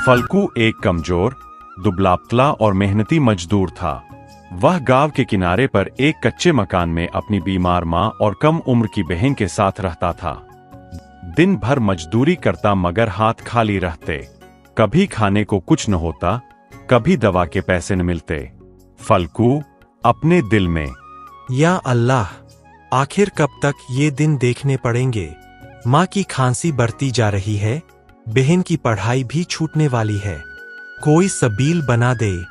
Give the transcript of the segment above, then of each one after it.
फल्कू एक कमजोर, दुबला-पतला और मेहनती मजदूर था। वह गांव के किनारे पर एक कच्चे मकान में अपनी बीमार मां और कम उम्र की बहन के साथ रहता था। दिन भर मजदूरी करता मगर हाथ खाली रहते। कभी खाने को कुछ न होता, कभी दवा के पैसे न मिलते। फल्कू अपने दिल में, या अल्लाह, आखिर कब तक ये दिन देखने पड़ेंगे। माँ की खांसी बढ़ती जा रही है, बहन की पढ़ाई भी छूटने वाली है, कोई सबील बना दे।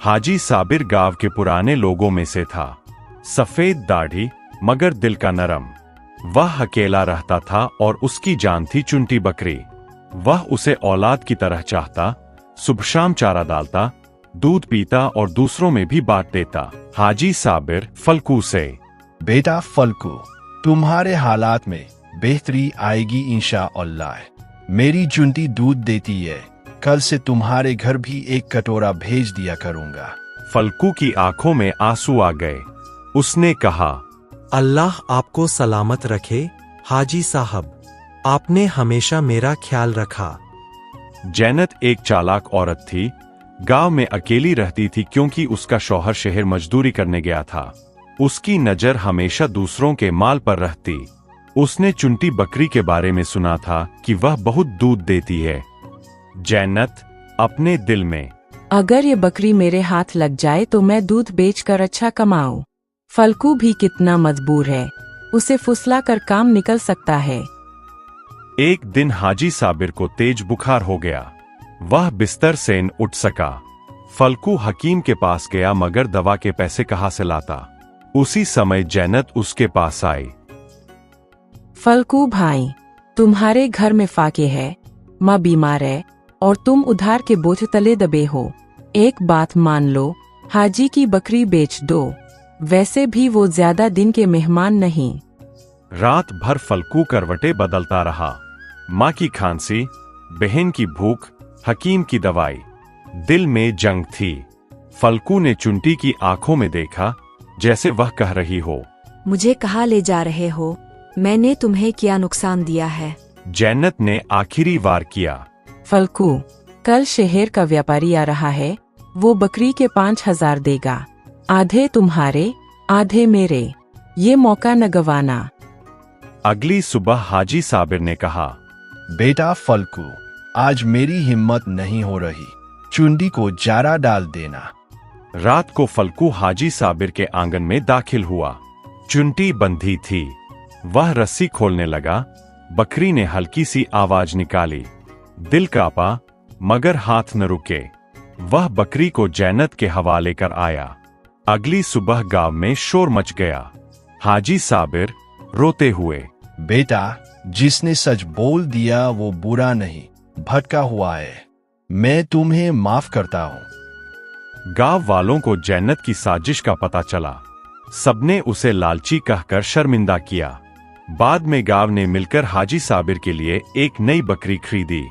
हाजी साबिर गांव के पुराने लोगों में से था। सफेद दाढ़ी मगर दिल का नरम। वह अकेला रहता था और उसकी जान थी चुनटी बकरी। वह उसे औलाद की तरह चाहता, सुबह शाम चारा डालता, दूध पीता और दूसरों में भी बांट देता। हाजी साबिर फल्कू से, बेटा फल्कू, तुम्हारे हालात में बेहतरी आएगी इंशाअल्लाह। मेरी चुनटी दूध देती है, कल से तुम्हारे घर भी एक कटोरा भेज दिया करूंगा। फल्कू की आंखों में आंसू आ गए। उसने कहा, अल्लाह आपको सलामत रखे हाजी साहब, आपने हमेशा मेरा ख्याल रखा। जैनत एक चालाक औरत थी। गांव में अकेली रहती थी क्योंकि उसका शौहर शहर मजदूरी करने गया था। उसकी नजर हमेशा दूसरों के माल पर रहती। उसने चुनटी बकरी के बारे में सुना था कि वह बहुत दूध देती है। जैनत अपने दिल में, अगर ये बकरी मेरे हाथ लग जाए तो मैं दूध बेचकर अच्छा कमाऊं। फल्कू भी कितना मजबूर है, उसे फुसला कर काम निकल सकता है। एक दिन हाजी साबिर को तेज बुखार हो गया। वह बिस्तर से न उठ सका। फल्कू हकीम के पास गया मगर दवा के पैसे कहाँ से लाता। उसी समय जैनत उसके पास आई। फल्कू भाई, तुम्हारे घर में फाके है, माँ बीमार है और तुम उधार के बोझ तले दबे हो। एक बात मान लो, हाजी की बकरी बेच दो, वैसे भी वो ज्यादा दिन के मेहमान नहीं। रात भर फल्कू करवटे बदलता रहा। माँ की खांसी, बहन की भूख, हकीम की दवाई, दिल में जंग थी। फल्कू ने चुनटी की आंखों में देखा, जैसे वह कह रही हो, मुझे कहाँ ले जा रहे हो, मैंने तुम्हें क्या नुकसान दिया है। जैनत ने आखिरी वार किया। फल्कू, कल शहर का व्यापारी आ रहा है, वो बकरी के 5,000 देगा, आधे तुम्हारे आधे मेरे, ये मौका न गवाना। अगली सुबह हाजी साबिर ने कहा, बेटा फल्कू, आज मेरी हिम्मत नहीं हो रही, चुंडी को चारा डाल देना। रात को फल्कू हाजी साबिर के आंगन में दाखिल हुआ। चुनटी बंधी थी। वह रस्सी खोलने लगा। बकरी ने हल्की सी आवाज निकाली। दिल कांपा मगर हाथ न रुके। वह बकरी को जैनत के हवाले कर आया। अगली सुबह गांव में शोर मच गया। हाजी साबिर रोते हुए, बेटा, जिसने सच बोल दिया वो बुरा नहीं, भटका हुआ है, मैं तुम्हें माफ करता हूं। गांव वालों को जैनत की साजिश का पता चला। सबने उसे लालची कहकर शर्मिंदा किया। बाद में गांव ने मिलकर हाजी साबिर के लिए एक नई बकरी खरीदी।